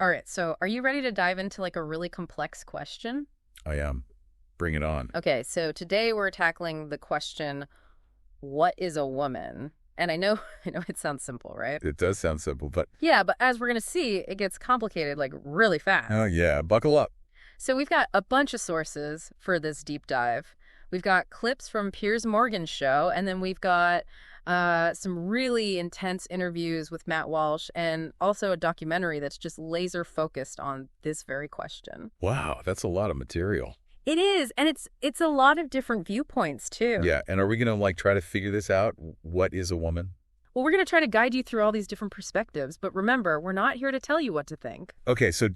All right, so are you ready to dive into like a really complex question? I am. Bring it on. Okay, so today we're tackling the question, what is a woman? And I know I know it sounds simple, right? It does sound simple, but Yeah, but as we're going to see, it gets complicated like really fast. oh yeah, buckle up. So we've got a bunch of sources for this deep dive. We've got clips from Piers Morgan's show, and then we've got some really intense interviews with Matt Walsh, and also a documentary that's just laser focused on this very question. Wow, that's a lot of material. It is, and it's a lot of different viewpoints too. Yeah, and are we going to like try to figure this out? What is a woman? Well, we're going to try to guide you through all these different perspectives, but remember, we're not here to tell you what to think. Okay, so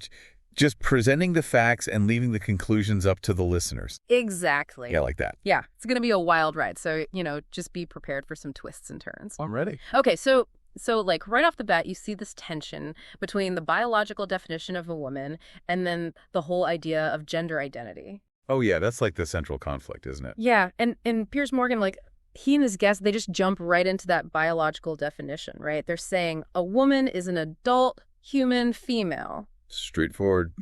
just presenting the facts and leaving the conclusions up to the listeners. Exactly. Yeah, like that. Yeah, it's going to be a wild ride, so, just be prepared for some twists and turns. I'm ready. Okay, so like right off the bat, you see this tension between the biological definition of a woman and then the whole idea of gender identity. Oh yeah, that's like the central conflict, isn't it? Yeah, and Piers Morgan, like, he and his guests, they just jump right into that biological definition, right? They're saying a woman is an adult human female. Straightforward,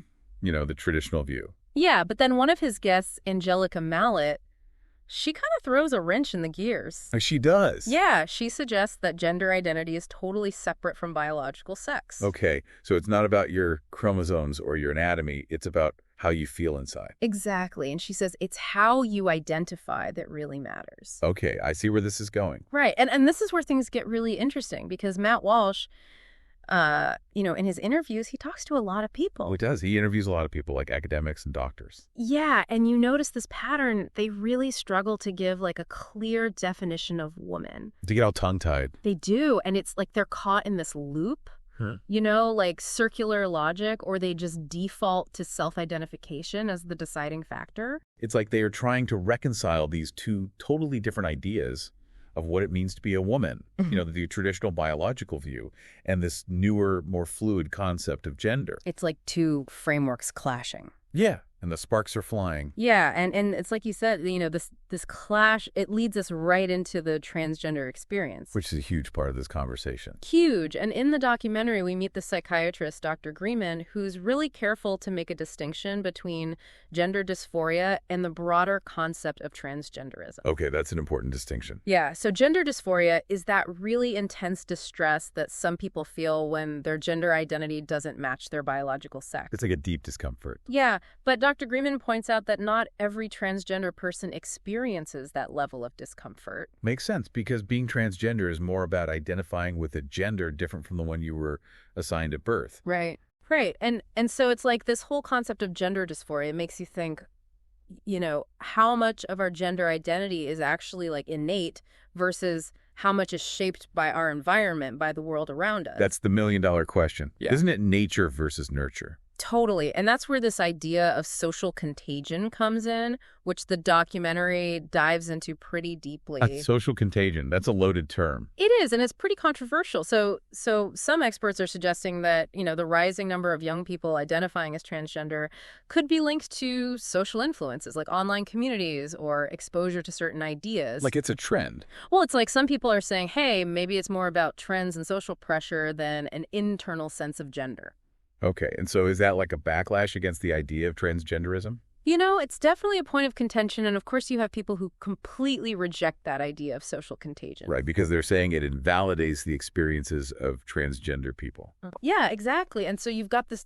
the traditional view. Yeah, but then one of his guests, Angelica Mallet, she kind of throws a wrench in the gears. Oh, she does. Yeah, she suggests that gender identity is totally separate from biological sex. Okay, so it's not about your chromosomes or your anatomy, it's about how you feel inside. Exactly. And she says it's how you identify that really matters. Okay, I see where this is going. Right. And this is where things get really interesting because Matt Walsh, in his interviews, he talks to a lot of people. Oh, he does. He interviews a lot of people like academics and doctors. Yeah. And you notice this pattern. They really struggle to give like a clear definition of woman. To get all tongue-tied. They do. And it's like they're caught in this loop. Huh. Like circular logic, or they just default to self-identification as the deciding factor. It's like they are trying to reconcile these two totally different ideas of what it means to be a woman, the traditional biological view, and this newer, more fluid concept of gender. It's like two frameworks clashing. Yeah, and the sparks are flying. Yeah, and it's like you said, this clash, it leads us right into the transgender experience. Which is a huge part of this conversation. Huge. And in the documentary, we meet the psychiatrist, Dr. Greenman, who's really careful to make a distinction between gender dysphoria and the broader concept of transgenderism. Okay, that's an important distinction. Yeah, so gender dysphoria is that really intense distress that some people feel when their gender identity doesn't match their biological sex. It's like a deep discomfort. Yeah, but Dr. Greenman points out that not every transgender person experiences that level of discomfort. Makes sense, because being transgender is more about identifying with a gender different from the one you were assigned at birth. Right. Right. And so it's like this whole concept of gender dysphoria makes you think, how much of our gender identity is actually like innate versus how much is shaped by our environment, by the world around us. That's the million-dollar question. Yeah. Isn't it nature versus nurture? Totally. And that's where this idea of social contagion comes in, which the documentary dives into pretty deeply. Social contagion, that's a loaded term. It is, and it's pretty controversial. So some experts are suggesting that, the rising number of young people identifying as transgender could be linked to social influences like online communities or exposure to certain ideas. Like it's a trend. Well, it's like some people are saying, hey, maybe it's more about trends and social pressure than an internal sense of gender. Okay, and so is that like a backlash against the idea of transgenderism? It's definitely a point of contention, and of course you have people who completely reject that idea of social contagion. Right, because they're saying it invalidates the experiences of transgender people. Yeah, exactly. And so you've got this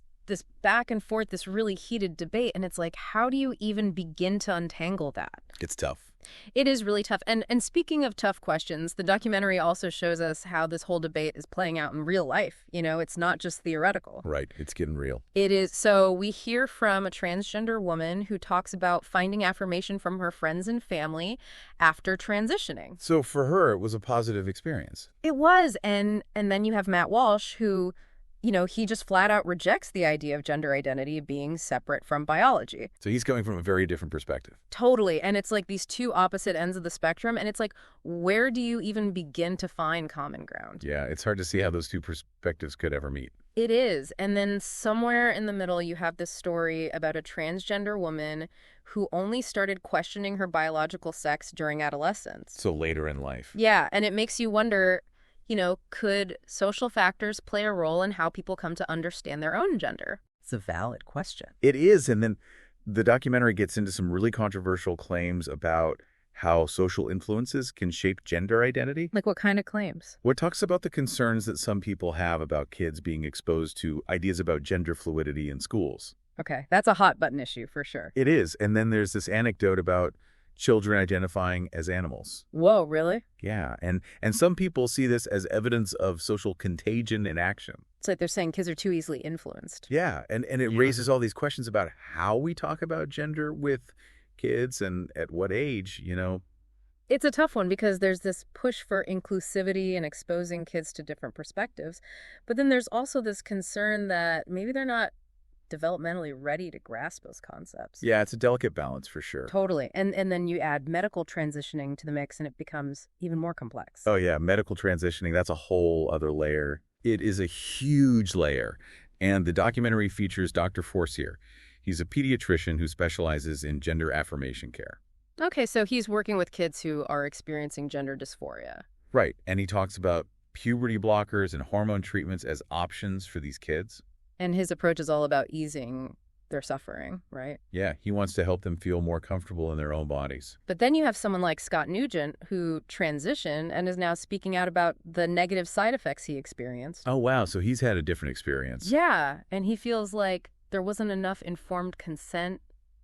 back and forth, this really heated debate, and it's like, how do you even begin to untangle that? It's tough. It is really tough. And speaking of tough questions, the documentary also shows us how this whole debate is playing out in real life. It's not just theoretical. Right. It's getting real. It is. So we hear from a transgender woman who talks about finding affirmation from her friends and family after transitioning. So for her, it was a positive experience. It was. And then you have Matt Walsh, who he just flat out rejects the idea of gender identity being separate from biology. So he's coming from a very different perspective. Totally. And it's like these two opposite ends of the spectrum. And it's like, where do you even begin to find common ground? Yeah, it's hard to see how those two perspectives could ever meet. It is. And then somewhere in the middle, you have this story about a transgender woman who only started questioning her biological sex during adolescence. So later in life. Yeah. And it makes you wonder, could social factors play a role in how people come to understand their own gender? It's a valid question. It is. And then the documentary gets into some really controversial claims about how social influences can shape gender identity. Like what kind of claims? What talks about the concerns that some people have about kids being exposed to ideas about gender fluidity in schools. Okay, that's a hot button issue for sure. It is. And then there's this anecdote about children identifying as animals. Whoa, really? Yeah. And some people see this as evidence of social contagion in action. It's like they're saying kids are too easily influenced. Yeah. And it raises all these questions about how we talk about gender with kids and at what age, It's a tough one because there's this push for inclusivity and exposing kids to different perspectives. But then there's also this concern that maybe they're not developmentally ready to grasp those concepts. Yeah, it's a delicate balance for sure. Totally. And then you add medical transitioning to the mix and it becomes even more complex. Oh, yeah. Medical transitioning, that's a whole other layer. It is a huge layer. And the documentary features Dr. Forcier. He's a pediatrician who specializes in gender affirmation care. Okay, so he's working with kids who are experiencing gender dysphoria. Right. And he talks about puberty blockers and hormone treatments as options for these kids. And his approach is all about easing their suffering, right? Yeah, he wants to help them feel more comfortable in their own bodies. But then you have someone like Scott Nugent who transitioned and is now speaking out about the negative side effects he experienced. Oh, wow. So he's had a different experience. Yeah, and he feels like there wasn't enough informed consent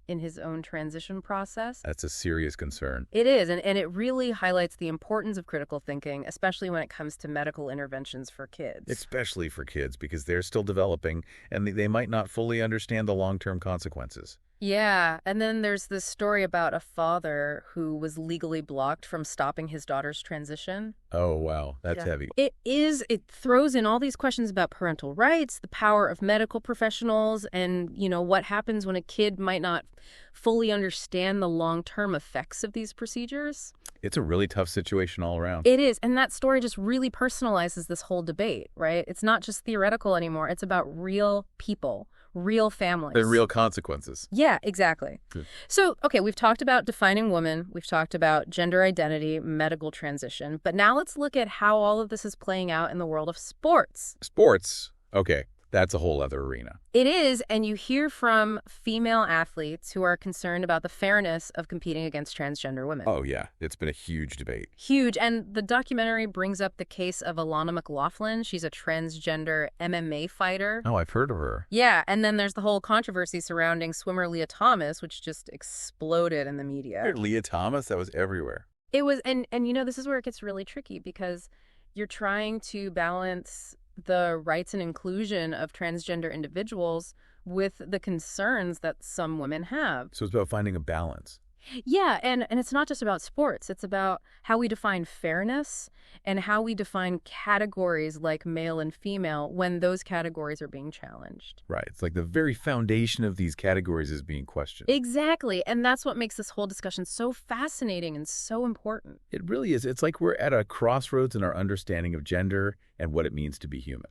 in his own transition process. That's a serious concern. It is, and it really highlights the importance of critical thinking, especially when it comes to medical interventions for kids. Especially for kids, because they're still developing, and they might not fully understand the long-term consequences. Yeah, and then there's this story about a father who was legally blocked from stopping his daughter's transition. Oh, wow. That's heavy. It is. It throws in all these questions about parental rights, the power of medical professionals, and, what happens when a kid might not fully understand the long-term effects of these procedures. It's a really tough situation all around. It is, and that story just really personalizes this whole debate, right? It's not just theoretical anymore. It's about real people. Real families. And real consequences. Yeah, exactly. Good. So, okay, we've talked about defining woman. We've talked about gender identity, medical transition. But now let's look at how all of this is playing out in the world of sports. Sports. Okay. That's a whole other arena. It is, and you hear from female athletes who are concerned about the fairness of competing against transgender women. Oh, yeah. It's been a huge debate. Huge, and the documentary brings up the case of Alana McLaughlin. She's a transgender MMA fighter. Oh, I've heard of her. Yeah, and then there's the whole controversy surrounding swimmer Leah Thomas, which just exploded in the media. Leah Thomas? That was everywhere. It was, and this is where it gets really tricky because you're trying to balance the rights and inclusion of transgender individuals with the concerns that some women have. So it's about finding a balance. Yeah, and it's not just about sports. It's about how we define fairness and how we define categories like male and female when those categories are being challenged. Right. It's like the very foundation of these categories is being questioned. Exactly. And that's what makes this whole discussion so fascinating and so important. It really is. It's like we're at a crossroads in our understanding of gender and what it means to be human.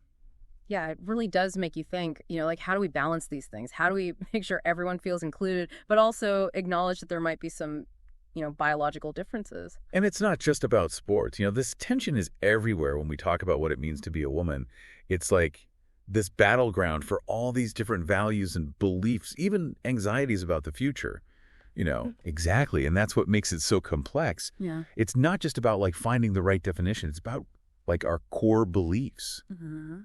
Yeah, it really does make you think, how do we balance these things? How do we make sure everyone feels included, but also acknowledge that there might be some, biological differences? And it's not just about sports. This tension is everywhere when we talk about what it means to be a woman. It's like this battleground for all these different values and beliefs, even anxieties about the future. Exactly. And that's what makes it so complex. Yeah. It's not just about finding the right definition. It's about our core beliefs. Mm-hmm.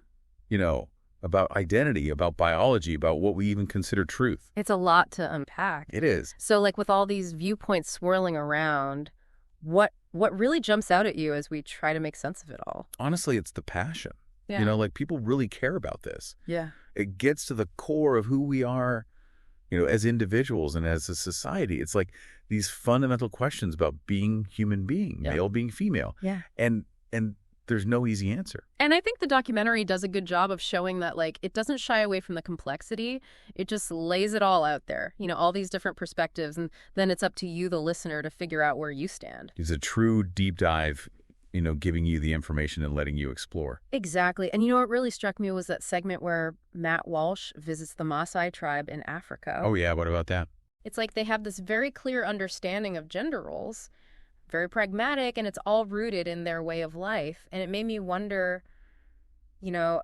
About identity, about biology, about what we even consider truth. It's a lot to unpack. It is. So with all these viewpoints swirling around, what really jumps out at you as we try to make sense of it all? Honestly, it's the passion. Yeah. People really care about this. Yeah. It gets to the core of who we are, as individuals and as a society. It's like these fundamental questions about being human being, male being female. Yeah. And there's no easy answer. And I think the documentary does a good job of showing that, it doesn't shy away from the complexity. It just lays it all out there, all these different perspectives. And then it's up to you, the listener, to figure out where you stand. It's a true deep dive, giving you the information and letting you explore. Exactly. And what really struck me was that segment where Matt Walsh visits the Maasai tribe in Africa. Oh, yeah. What about that? It's like they have this very clear understanding of gender roles, very pragmatic, and it's all rooted in their way of life. And it made me wonder, you know,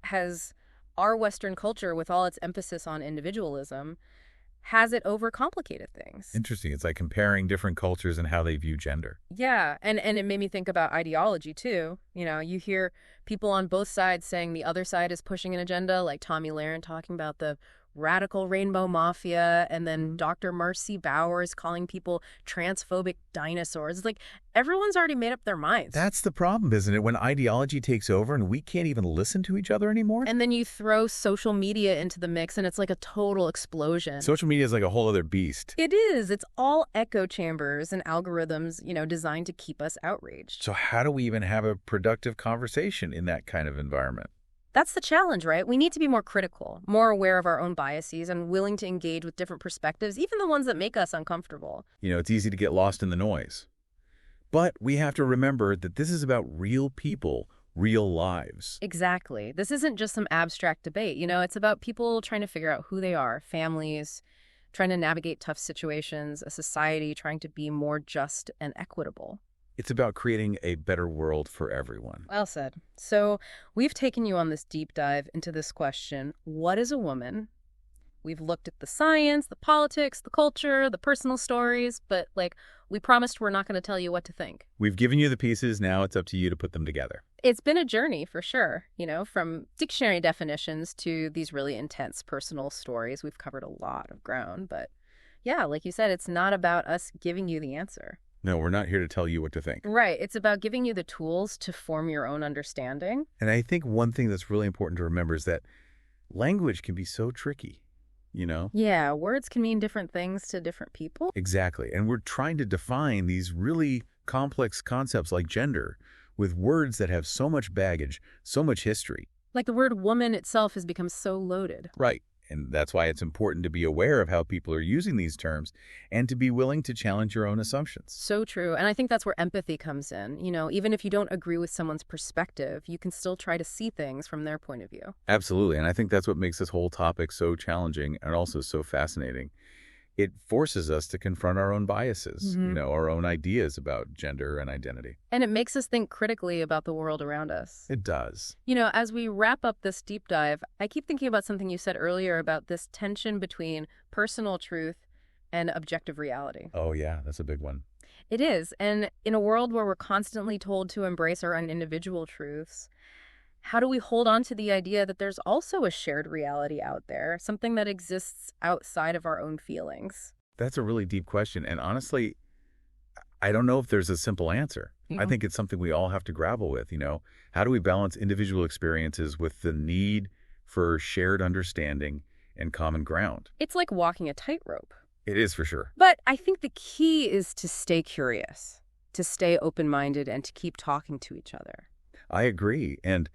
has our Western culture, with all its emphasis on individualism, has it overcomplicated things? Interesting. It's like comparing different cultures and how they view gender. Yeah, and it made me think about ideology too. You hear people on both sides saying the other side is pushing an agenda, like Tommy Lahren talking about the radical rainbow mafia, and then Dr. Marcy Bowers calling people transphobic dinosaurs. It's like everyone's already made up their minds. That's the problem, isn't it? When ideology takes over and we can't even listen to each other anymore. And then you throw social media into the mix, and it's like a total explosion. Social media is like a whole other beast. It is. It's all echo chambers and algorithms, designed to keep us outraged. So how do we even have a productive conversation in that kind of environment? That's the challenge, right? We need to be more critical, more aware of our own biases, and willing to engage with different perspectives, even the ones that make us uncomfortable. It's easy to get lost in the noise. But we have to remember that this is about real people, real lives. Exactly. This isn't just some abstract debate. It's about people trying to figure out who they are, families trying to navigate tough situations, a society trying to be more just and equitable. It's about creating a better world for everyone. Well said. So we've taken you on this deep dive into this question, what is a woman? We've looked at the science, the politics, the culture, the personal stories, but we promised we're not going to tell you what to think. We've given you the pieces, now it's up to you to put them together. It's been a journey for sure, from dictionary definitions to these really intense personal stories. We've covered a lot of ground, but yeah, like you said, it's not about us giving you the answer. No, we're not here to tell you what to think. Right. It's about giving you the tools to form your own understanding. And I think one thing that's really important to remember is that language can be so tricky, Yeah, words can mean different things to different people. Exactly. And we're trying to define these really complex concepts like gender with words that have so much baggage, so much history. Like the word woman itself has become so loaded. Right. And that's why it's important to be aware of how people are using these terms and to be willing to challenge your own assumptions. So true. And I think that's where empathy comes in. Even if you don't agree with someone's perspective, you can still try to see things from their point of view. Absolutely. And I think that's what makes this whole topic so challenging and also so fascinating. It forces us to confront our own biases, our own ideas about gender and identity. And it makes us think critically about the world around us. It does. As we wrap up this deep dive, I keep thinking about something you said earlier about this tension between personal truth and objective reality. Oh, yeah, that's a big one. It is. And in a world where we're constantly told to embrace our own individual truths, how do we hold on to the idea that there's also a shared reality out there, something that exists outside of our own feelings? That's a really deep question. And honestly, I don't know if there's a simple answer. I think it's something we all have to grapple with. How do we balance individual experiences with the need for shared understanding and common ground? It's like walking a tightrope. It is for sure. But I think the key is to stay curious, to stay open-minded, and to keep talking to each other. I agree. And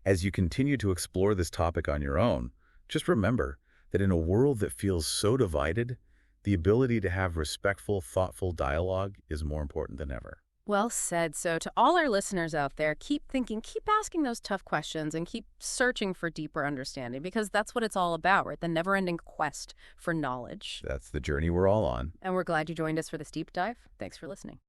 as you continue to explore this topic on your own, just remember that in a world that feels so divided, the ability to have respectful, thoughtful dialogue is more important than ever. Well said. So to all our listeners out there, keep thinking, keep asking those tough questions, and keep searching for deeper understanding, because that's what it's all about, right? The never-ending quest for knowledge. That's the journey we're all on. And we're glad you joined us for this deep dive. Thanks for listening.